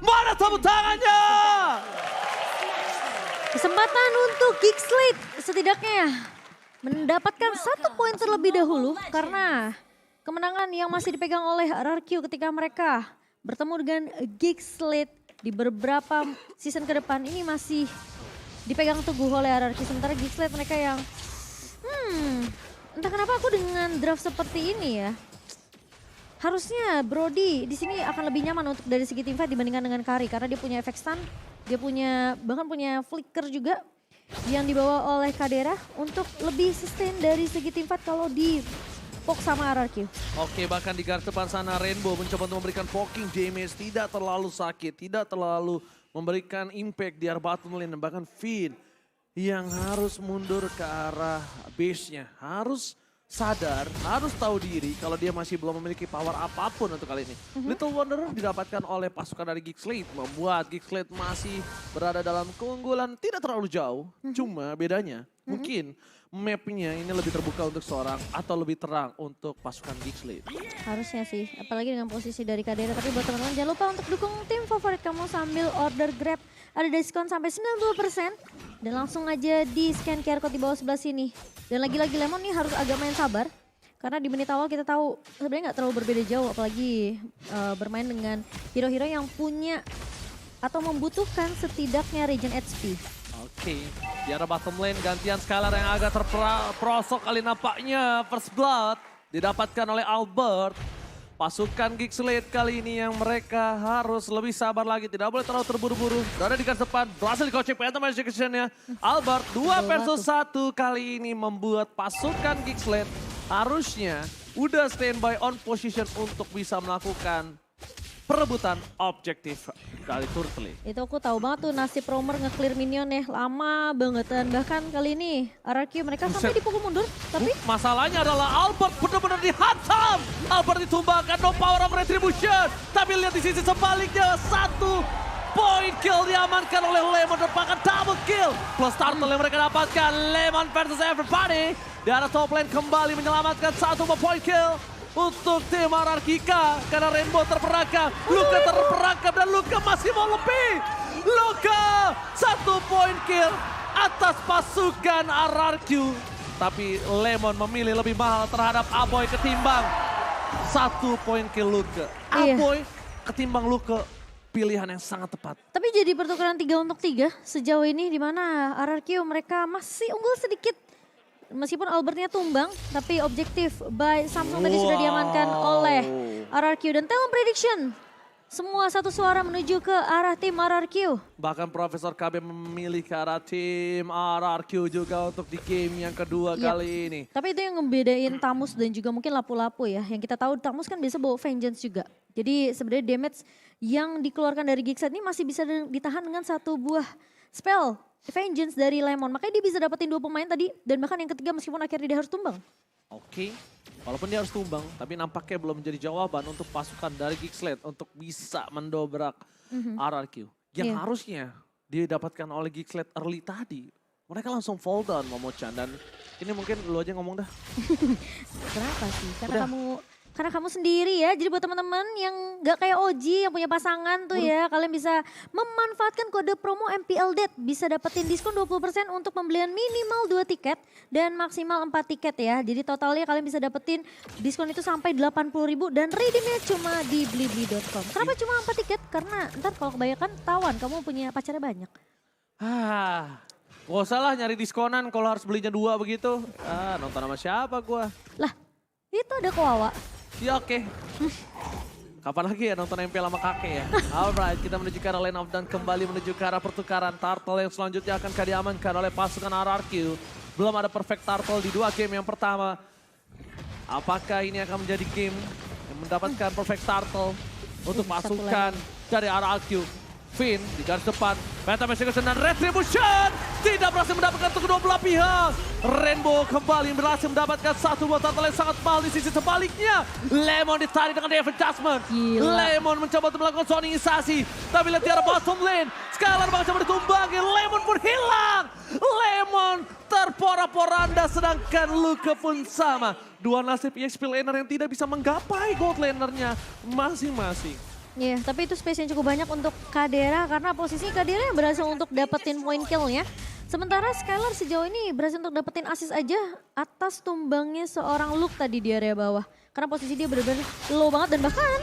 Mana tepuk tangannya? Kesempatan untuk Geek Slate setidaknya mendapatkan 1 poin terlebih dahulu karena kemenangan yang masih dipegang oleh RRQ ketika mereka bertemu dengan Geek Slate di beberapa season ke depan ini masih dipegang teguh oleh RRQ. Sementara Geek Slate mereka yang entah kenapa aku dengan draft seperti ini ya. Harusnya Brody di sini akan lebih nyaman untuk dari segi teamfight dibandingkan dengan Kari karena dia punya efek stun, dia punya bahkan punya flicker juga yang dibawa oleh Kadera untuk lebih sustain dari segi teamfight kalau di poke sama RRQ. Oke, bahkan di garis depan sana Rainbow mencoba untuk memberikan poking damage, tidak terlalu sakit, tidak terlalu memberikan impact di arah bottom lane, dan bahkan Finn yang harus mundur ke arah base-nya, harus sadar, harus tahu diri kalau dia masih belum memiliki power apapun untuk kali ini. Little Wonder didapatkan oleh pasukan dari Geek Slate, membuat Geek Slate masih berada dalam keunggulan tidak terlalu jauh. Cuma bedanya mungkin map-nya ini lebih terbuka untuk seorang atau lebih terang untuk pasukan Geek Slate. Harusnya sih, apalagi dengan posisi dari Kadera. Tapi buat teman-teman jangan lupa untuk dukung tim favorit kamu sambil order Grab. Ada diskon sampai 90%. Dan langsung aja di scan QR code di bawah sebelah sini. Dan lagi-lagi Lemon nih harus agak main sabar. Karena di menit awal kita tahu sebenarnya nggak terlalu berbeda jauh. Apalagi bermain dengan hero-hero yang punya atau membutuhkan setidaknya regen HP. Oke, di arah bottom lane gantian Skylar yang agak terperosok kali nampaknya. First Blood didapatkan oleh Albert. Pasukan Geek Slate kali ini yang mereka harus lebih sabar lagi. Tidak boleh terlalu terburu-buru. Berada di garis depan, berhasil dikocek Phantom Execution-nya. Albert 2 versus 1 kali ini membuat pasukan Geek Slate harusnya udah standby on position untuk bisa melakukan perebutan objektif dari Turtle. Itu aku tahu banget tuh nasib Romer nge-clear minion ya. Lama banget. Dan bahkan kali ini RRQ mereka sampai dipukul mundur. Tapi masalahnya adalah Albert benar-benar dihantam. Albert ditumbangkan, no power of retribution. Tapi lihat di sisi sebaliknya, 1 point kill diamankan oleh Lemon dan bahkan double kill. Plus turtle yang mereka dapatkan, Lemon versus everybody. Di arah top lane kembali menyelamatkan 1 point kill untuk tim RRQ karena Rainbow terperangkap, Luka terperangkap dan Luka masih mau lebih. Luka 1 point kill atas pasukan RRQ. Tapi Lemon memilih lebih mahal terhadap Aboy ketimbang 1 point kill Luka. Aboy ketimbang Luka, pilihan yang sangat tepat. Tapi jadi pertukaran 3 untuk 3 sejauh ini di mana RRQ mereka masih unggul sedikit. Meskipun Albertnya tumbang, tapi objektif by Samsung tadi sudah diamankan oleh RRQ. Dan Talent Prediction, semua satu suara menuju ke arah tim RRQ. Bahkan Profesor KB memilih ke arah tim RRQ juga untuk di game yang kedua kali ini. Tapi itu yang ngebedain Tamus dan juga mungkin Lapu-Lapu ya. Yang kita tahu Tamus kan biasa bawa Vengeance juga. Jadi sebenarnya damage yang dikeluarkan dari Gigset ini masih bisa ditahan dengan 1 buah spell Vengeance dari Lemon. Makanya dia bisa dapetin 2 pemain tadi. Dan bahkan yang ketiga meskipun akhirnya dia harus tumbang. Oke, walaupun dia harus tumbang, tapi nampaknya belum menjadi jawaban untuk pasukan dari Geek Slate untuk bisa mendobrak RRQ. Yang harusnya didapatkan oleh Geek Slate early tadi. Mereka langsung fall down Momo-chan, dan ini mungkin lu aja ngomong dah. Kenapa sih? Karena kamu sendiri ya. Jadi buat teman-teman yang gak kayak Oji yang punya pasangan tuh ya. Kalian bisa memanfaatkan kode promo MPLDate. Bisa dapetin diskon 20% untuk pembelian minimal 2 tiket dan maksimal 4 tiket ya. Jadi totalnya kalian bisa dapetin diskon itu sampai 80.000 dan redeemnya cuma di blibli.com. Kenapa cuma 4 tiket? Karena ntar kalau kebanyakan tawan kamu punya pacarnya banyak. Gak usah lah nyari diskonan kalau harus belinya 2 begitu. Nonton sama siapa gua? Lah, itu ada Kowawa. Ya oke. Kapan lagi ya nonton MPL sama kakek ya? Alright, kita menuju ke arah line up dan kembali menuju ke arah pertukaran. Turtle yang selanjutnya akan diamankan oleh pasukan RRQ. Belum ada perfect Turtle di 2 game yang pertama. Apakah ini akan menjadi game yang mendapatkan perfect Turtle untuk pasukan dari RRQ? Finn di garis depan, Phantom Execution dan Retribution tidak berhasil mendapatkan untuk kedua belah pihak. Rainbow kembali berhasil mendapatkan 1 buah turtle yang sangat mahal di sisi sebaliknya. Lemon ditarik dengan Devon Adjustment. Lemon mencoba untuk melakukan zoningisasi, tapi lihat di arah bottom lane. Skylar mencoba ditumbangi, Lemon pun hilang. Lemon terpora-poranda sedangkan Luka pun sama. 2 nasib EXP laner yang tidak bisa menggapai gold lanernya masing-masing. Iya, tapi itu space yang cukup banyak untuk Kadera karena posisi Kadera yang berhasil untuk dapetin point kill ya. Sementara Skylar sejauh ini berhasil untuk dapetin assist aja atas tumbangnya seorang Luke tadi di area bawah. Karena posisi dia benar-benar low banget dan bahkan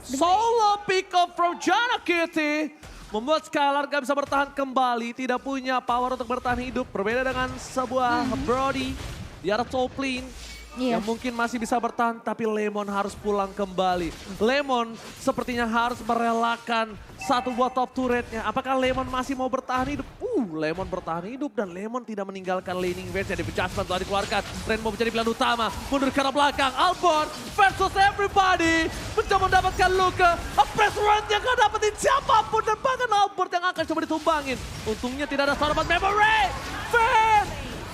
solo pick up from Jana Kitty membuat Skylar gak bisa bertahan kembali, tidak punya power untuk bertahan hidup. Berbeda dengan sebuah Brody di arah top lane. Yang mungkin masih bisa bertahan, tapi Lemon harus pulang kembali. Lemon sepertinya harus merelakan satu buah top turretnya. Apakah Lemon masih mau bertahan hidup? Lemon bertahan hidup dan Lemon tidak meninggalkan laning phase. Jadi adjustment telah dikeluarkan. Rainbow menjadi pilihan utama. Mundur ke arah belakang. Albert versus everybody. Mencoba mendapatkan Luka. A press run yang gak dapetin siapapun. Dan bahkan Albert yang akan coba ditumbangin. Untungnya tidak ada seorang memory. Fan!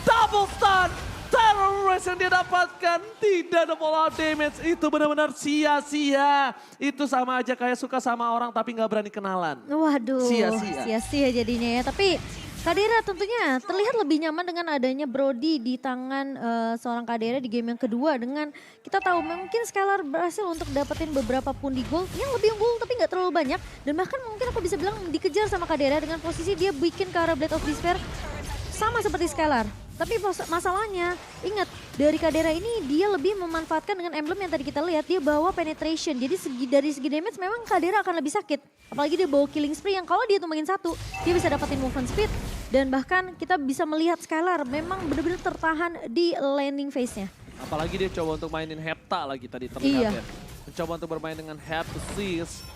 Double stun! Terrorist yang dia dapatkan tidak ada follow damage, itu benar-benar sia-sia. Itu sama aja kayak suka sama orang tapi nggak berani kenalan. waduh, Sia-sia. sia-sia jadinya ya. Tapi Kadera tentunya terlihat lebih nyaman dengan adanya Brody di tangan seorang Kadera di game yang kedua. Dengan kita tahu mungkin Skylar berhasil untuk dapetin beberapa pundi gold yang lebih unggul tapi nggak terlalu banyak. Dan bahkan mungkin aku bisa bilang dikejar sama Kadera dengan posisi dia bikin ke arah Blade of Despair sama seperti Skylar. Tapi masalahnya, ingat dari Kadera ini dia lebih memanfaatkan dengan emblem yang tadi kita lihat. Dia bawa penetration, jadi dari segi damage memang Kadera akan lebih sakit. Apalagi dia bawa killing spree yang kalau dia tumbangin satu, dia bisa dapatin movement speed. Dan bahkan kita bisa melihat Skylar memang benar-benar tertahan di landing phase-nya. Apalagi dia coba untuk mainin Hepta lagi tadi terlihat ya. Mencoba untuk bermain dengan Heptasis.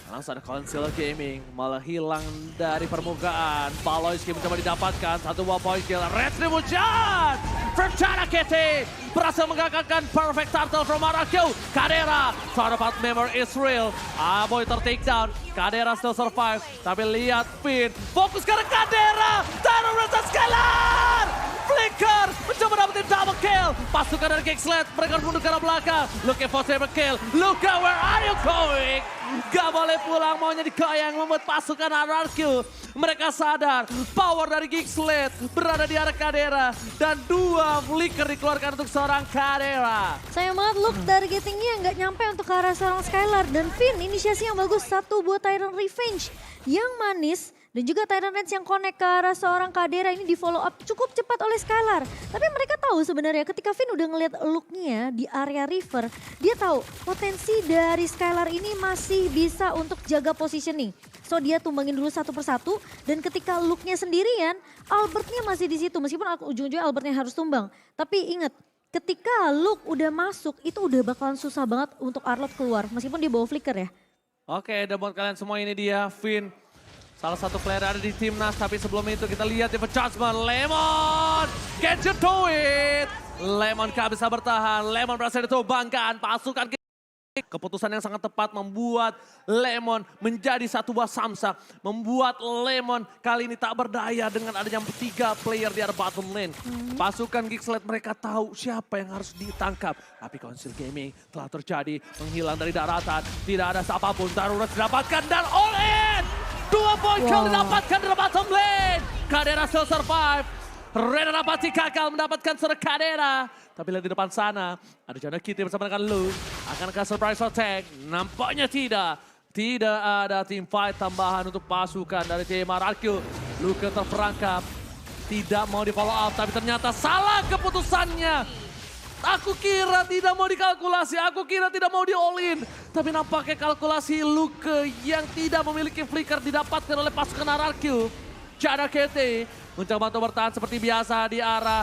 Langsung ada Concealer Gaming, malah hilang dari permukaan. Paloyski mencoba didapatkan, satu buah point kill. Retribution from Jana Kitty. Berhasil menggagalkan perfect turtle from RRQ. Kadera, dapat member Israel. Aboy ter-take down, Kadera still survive. Tapi lihat Finn, fokus ke arah Kadera. Terrorist dan Skylar. Flicker, mencoba dapetin double kill. Pasukan dari Kingslet, mereka mundur ke arah belakang. Looking for triple kill. Luka, where are you going? Gak boleh pulang, maunya dikoyang membuat pasukan RRQ. Mereka sadar power dari Kingslet berada di arah Kadera. Dan dua flicker dikeluarkan untuk seorang Kadera. Sayang banget Luke targetingnya nggak nyampe untuk ke arah seorang Skylar. Dan Finn inisiasi yang bagus, satu buat Tyrant Revenge yang manis. Dan juga Tyrant Rage yang connect ke arah seorang Kadera ini di follow up cukup cepat oleh Skylar. Tapi mereka tahu sebenarnya ketika Finn udah ngeliat look-nya di area river, dia tahu potensi dari Skylar ini masih bisa untuk jaga positioning. So dia tumbangin dulu satu persatu dan ketika look-nya sendirian, Albertnya masih di situ. Meskipun ujung-ujungnya Albertnya harus tumbang. Tapi ingat, ketika look udah masuk itu udah bakalan susah banget untuk Arlott keluar. Meskipun dia bawa flicker ya. Oke, dan buat kalian semua ini dia Finn. Salah satu player ada di timnas, tapi sebelum itu kita lihat di Judgment. Lemon, get you to it. Lemon gak bisa bertahan, Lemon berhasil ditumbangkan. Pasukan keputusan yang sangat tepat membuat Lemon menjadi satu buah samsak. Membuat Lemon kali ini tak berdaya dengan adanya 3 player di arah bottom lane. Pasukan Geekslet mereka tahu siapa yang harus ditangkap. Tapi Council Gaming telah terjadi, menghilang dari daratan. Tidak ada siapapun, darurat didapatkan dan all in. 2 poin kill didapatkan dari bottom lane. Kadera still survive. Rena Rapati gagal mendapatkan seorang Kadera. Tapi lihat di depan sana, ada Jana Kitty bersama dengan Lu. Akankah surprise attack? Nampaknya tidak. Tidak ada team fight tambahan untuk pasukan dari tim RRQ. Luka terperangkap. Tidak mau di follow up, tapi ternyata salah keputusannya. Aku kira tidak mau dikalkulasi, aku kira tidak mau di all in. Tapi nampaknya kalkulasi Luka yang tidak memiliki flicker didapatkan oleh pasukan RRQ. Jana Kitty mencoba untuk bertahan seperti biasa di arah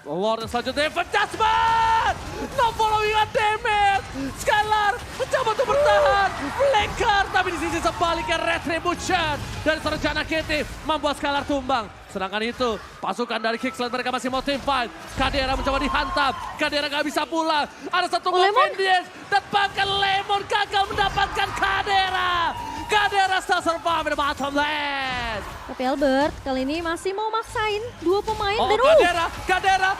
Lord yang selanjutnya. Adjustment! No following on damage! Skylar mencoba untuk bertahan. Flicker, tapi di sisi sebaliknya Retribution dari seorang Jana Kitty membuat Skylar tumbang. Sedangkan itu pasukan dari Kingsland mereka masih mau team fight. Kadera mencoba dihantam. Kadera gak bisa pulang. Ada satu Vendians dan bahkan Lemon gagal mendapatkan Kadera. Kadera still survive di bottom lane. Tapi Albert kali ini masih mau maksain 2 pemain dan Kadera.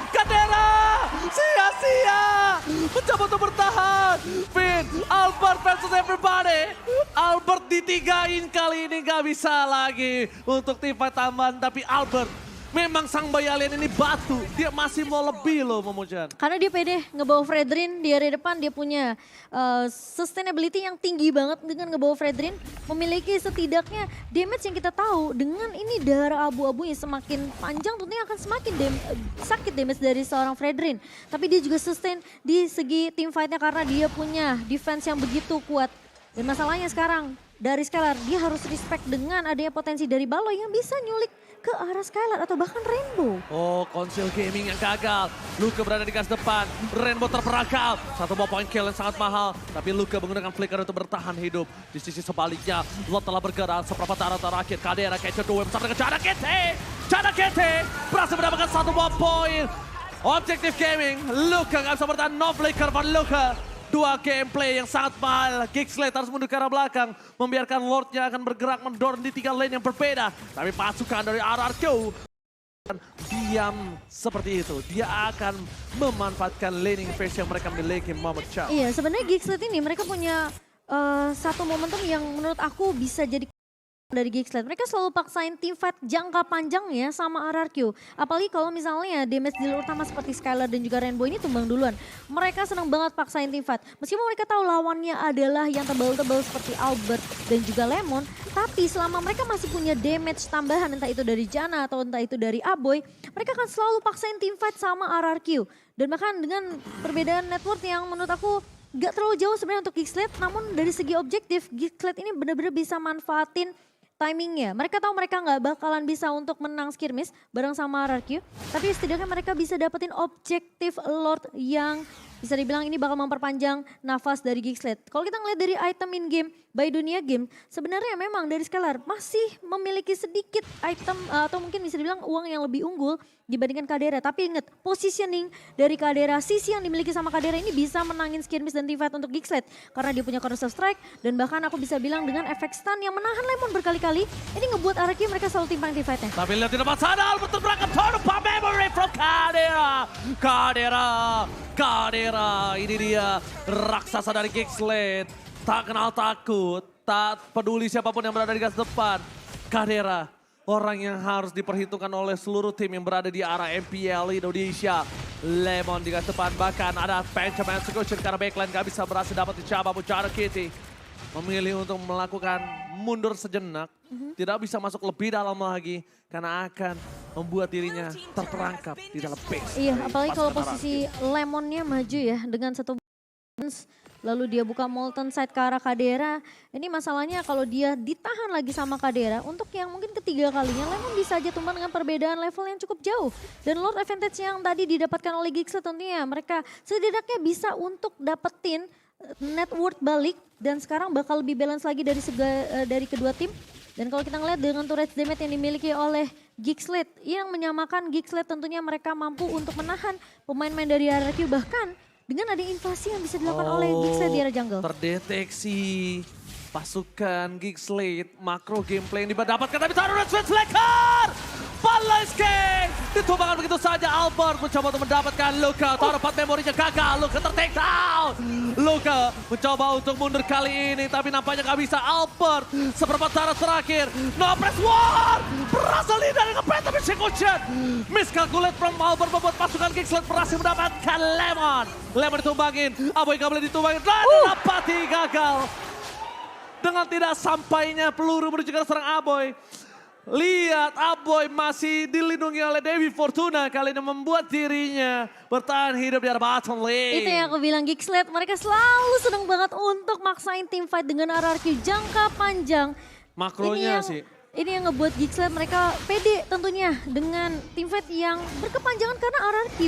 Sia-sia. Mencoba untuk bertahan. Finn, Albert versus everybody. Albert ditigain kali ini gak bisa lagi untuk tim fight tambahan. Tapi Albert Memang sang bayi alien ini batu, dia masih mau lebih loh Momocan. Karena dia pede ngebawa Fredrin di area depan, dia punya sustainability yang tinggi banget dengan ngebawa Fredrin. Memiliki setidaknya damage yang kita tahu dengan ini darah abu-abunya semakin panjang tentunya akan semakin sakit damage dari seorang Fredrin. Tapi dia juga sustain di segi team fight-nya karena dia punya defense yang begitu kuat. Dan masalahnya sekarang dari Skylar dia harus respect dengan adanya potensi dari Baloy yang bisa nyulik ke arah Skylar atau bahkan Rainbow. Oh, Konsil Gaming yang gagal. Luka berada di garis depan. Rainbow terperangkap. Satu buah point kill yang sangat mahal. Tapi Luka menggunakan flicker untuk bertahan hidup. Di sisi sebaliknya, Lot telah bergerak seperempat arah terakhir. Kadera catcher 2 bersama dengan Chana Kete. Chana Kete berhasil mendapatkan satu buah poin. Objective Gaming. Luka nggak bisa bertahan. No flicker van Luka. Dua gameplay yang sangat mahal. Gigslate harus mundur ke arah belakang. Membiarkan Lordnya akan bergerak mendorong di 3 lane yang berbeda. Tapi pasukan dari RRQ diam seperti itu. Dia akan memanfaatkan laning phase yang mereka miliki Momocan. Iya, sebenarnya Gigslate ini mereka punya satu momentum yang menurut aku bisa jadi dari Gigslate. Mereka selalu paksain team fight jangka panjang ya sama RRQ. Apalagi kalau misalnya damage dealer utama seperti Skylar dan juga Rainbow ini tumbang duluan. Mereka senang banget paksain team fight. Meskipun mereka tahu lawannya adalah yang tebal-tebal seperti Albert dan juga Lemon. Tapi selama mereka masih punya damage tambahan entah itu dari Janna atau entah itu dari Aboy. Mereka akan selalu paksain team fight sama RRQ. Dan bahkan dengan perbedaan network yang menurut aku gak terlalu jauh sebenarnya untuk Gigslate. Namun dari segi objektif Gigslate ini benar-benar bisa manfaatin timingnya. Mereka tahu mereka nggak bakalan bisa untuk menang skirmish bareng sama RRQ. Tapi setidaknya mereka bisa dapetin objektif Lord yang bisa dibilang ini bakal memperpanjang nafas dari Gigslate. Kalau kita ngeliat dari item in game, by dunia game, sebenarnya memang dari Skylar masih memiliki sedikit item atau mungkin bisa dibilang uang yang lebih unggul dibandingkan Kadera. Tapi ingat, positioning dari Kadera, sisi yang dimiliki sama Kadera ini bisa menangin skirmish dan team fight untuk Gigslate. Karena dia punya counter strike dan bahkan aku bisa bilang dengan efek stun yang menahan Lemon berkali-kali, ini ngebuat RRQ mereka selalu timpang team fightnya. Tapi lihat di depan sana, Albert berangkat tanpa memory from Kadera. Kadera, ini dia raksasa dari Gigslate. Tak kenal takut, tak peduli siapapun yang berada di garis depan. Kadera, orang yang harus diperhitungkan oleh seluruh tim yang berada di arah MPL Indonesia. Lemon di garis depan, bahkan ada Phantom Execution karena backline gak bisa berhasil dapat dicoba. Chana Kitty memilih untuk melakukan mundur sejenak. Tidak bisa masuk lebih dalam lagi karena akan membuat dirinya terperangkap di dalam base. Iya, apalagi kalau posisi Lemonnya maju ya dengan satu lalu dia buka Molten Side ke arah Kadera. Ini masalahnya kalau dia ditahan lagi sama Kadera untuk yang mungkin ketiga kalinya Lemon bisa aja tumbang dengan perbedaan level yang cukup jauh. Dan Lord Advantage yang tadi didapatkan oleh Gigslate tentunya mereka setidaknya bisa untuk dapetin net worth balik dan sekarang bakal lebih balance lagi dari kedua tim. Dan kalau kita ngeliat dengan turret damage yang dimiliki oleh Gigslate yang menyamakan Gigslate tentunya mereka mampu untuk menahan pemain-pemain dari RRQ bahkan dengan ada invasi yang bisa dilakukan oleh Gigslate di area jungle. Terdeteksi pasukan Gigslate, makro gameplay yang didapatkan tapi taruh red switch flicker! Baloy ditumbangkan begitu saja. Albert mencoba untuk mendapatkan Luka. Taruh 4 memorinya gagal. Luka ter-take down. Luka mencoba untuk mundur kali ini tapi nampaknya gak bisa. Albert seperempat darah terakhir. No press war! Berhasil dari nge-phantom execution. Miscalculate from Albert membuat pasukan Gigslate berhasil mendapatkan Lemon. Lemon ditumbangin. Aboy gak boleh ditumbangin. Dan Rapati gagal. Dengan tidak sampainya peluru menuju ke serang Aboy. Lihat Aboy masih dilindungi oleh Dewi Fortuna kali ini membuat dirinya bertahan hidup di area bottom lane. Itu yang aku bilang Gigslate mereka selalu senang banget untuk maksain team fight dengan RRQ jangka panjang. Makronya sih. Ini yang ngebuat Gigslate mereka pede tentunya dengan team fight yang berkepanjangan karena RRQ.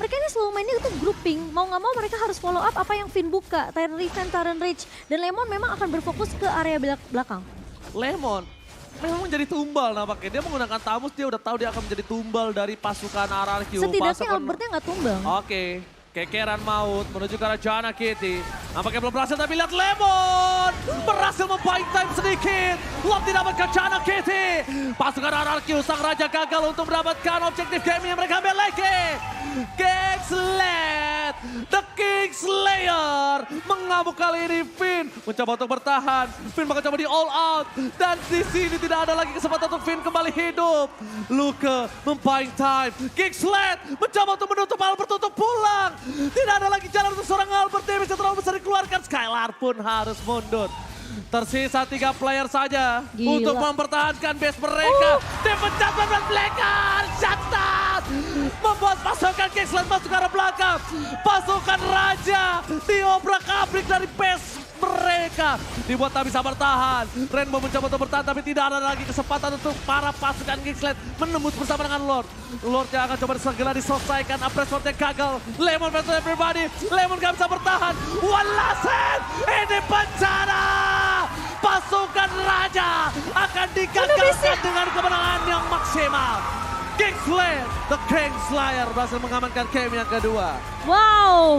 Mereka ini selalu mainnya itu grouping. Mau nggak mau mereka harus follow up apa yang Finn buka. Tyrant Riven, Tyrant Rage. Dan Lemon memang akan berfokus ke area belakang. Lemon memang menjadi tumbal nampaknya. Dia menggunakan Tamus, dia udah tahu dia akan menjadi tumbal dari pasukan RRQ. Setidaknya Albertnya nggak tumbal. Oke. Kekeran maut menuju ke arah Chana Kitty. Nampaknya belum berhasil tapi lihat Lemon berhasil membuying time sedikit. Belum didapatkan Chana Kitty. Pasukan RRQ sang raja gagal untuk mendapatkan objektif game yang mereka miliki. Gigslate The King Slayer mengamuk kali ini. Finn mencoba untuk bertahan. Finn bakal coba di all out. Dan di sini tidak ada lagi kesempatan untuk Finn kembali hidup. Luke membuying time. King Slayer mencoba untuk menutup Albert untuk pulang. Tidak ada lagi jalan untuk seorang Albert. Damage yang terlalu besar dikeluarkan. Skylar pun harus mundur. Tersisa 3 player saja Gila. untuk mempertahankan base mereka. Dipecat oleh Blacker, shutdown. Membuat pasukan Kingsland masuk ke arah belakang. Pasukan Raja diobrak-abrik dari base mereka. Dibuat tak bisa bertahan. Rainbow mencoba untuk bertahan tapi tidak ada lagi kesempatan untuk para pasukan Kingsland menembus bersama dengan Lord. Lord yang akan coba segera diselesaikan. Apres yang gagal. Lemon versus everybody. Lemon gak bisa bertahan. One last hit. Ini bencana. Pasukan Raja akan digagalkan dengan kemenangan yang maksimal. King Slayer, The King Slayer berhasil mengamankan game yang kedua. Wow.